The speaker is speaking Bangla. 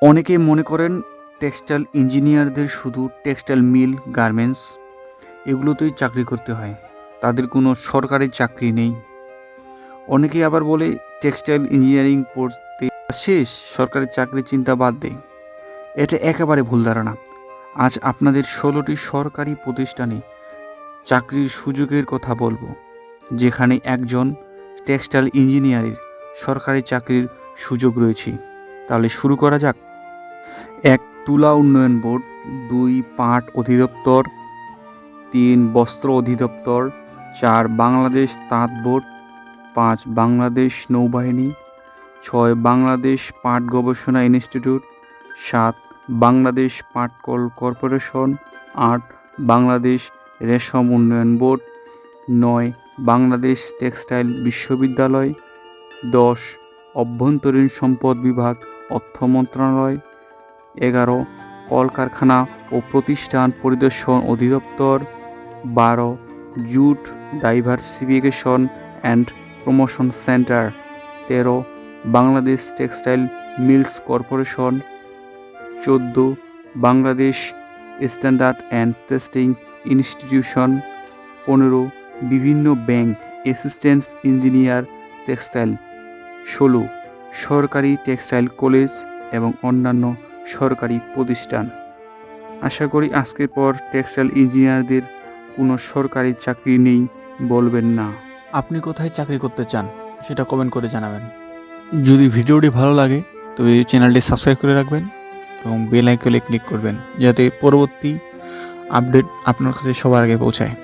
অনেকেই মনে করেন টেক্সটাইল ইঞ্জিনিয়ারদের শুধু টেক্সটাইল মিল, গার্মেন্টস এগুলোতেই চাকরি করতে হয়, তাদের কোনো সরকারি চাকরি নেই। অনেকেই আবার বলে টেক্সটাইল ইঞ্জিনিয়ারিং পড়তে শেষ, সরকারি চাকরির চিন্তা বাদ দেয়। এটা একেবারে ভুল ধারণা। আজ আপনাদের 16টি সরকারি প্রতিষ্ঠানে চাকরির সুযোগের কথা বলবো, যেখানে একজন টেক্সটাইল ইঞ্জিনিয়ারের সরকারি চাকরির সুযোগ রয়েছে। তাহলে শুরু করা যাক। 1. তুলা উন্নয়ন বোর্ড। 2. পাট অধিদপ্তর। 3. বস্ত্র অধিদপ্তর। 4. বাংলাদেশ তাঁত বোর্ড। 5. বাংলাদেশ নৌবাহিনী। 6. বাংলাদেশ পাট গবেষণা ইনস্টিটিউট। 7. বাংলাদেশ পাটকল কর্পোরেশন। 8. বাংলাদেশ রেশম উন্নয়ন বোর্ড। 9. বাংলাদেশ টেক্সটাইল বিশ্ববিদ্যালয়। 10. অভ্যন্তরীণ সম্পদ বিভাগ, অর্থ মন্ত্রণালয়। 11. কলকারখানা ও প্রতিষ্ঠান পরিদর্শন অধিদপ্তর। 12. Jute diversification and promotion centre. 13. Bangladesh textile mills corporation. 14. Bangladesh standard and testing institution. 15. বিভিন্ন ব্যাংক অ্যাসিস্ট্যান্ট ইঞ্জিনিয়ার টেক্সটাইল। 16. সরকারি টেক্সটাইল কলেজ এবং অন্যান্য সরকারি প্রতিষ্ঠান। আশা করি আজকের পর টেক্সটাইল ইঞ্জিনিয়ারদের কোনো সরকারি চাকরি নেই বলবেন না। আপনি কোথায় চাকরি করতে চান সেটা কমেন্ট করে জানাবেন। যদি ভিডিওটি ভালো লাগে তবে এই চ্যানেলটি সাবস্ক্রাইব করে রাখবেন এবং বেল আইকনে ক্লিক করবেন, যাতে পরবর্তী আপডেট আপনার কাছে সবার আগে পৌঁছায়।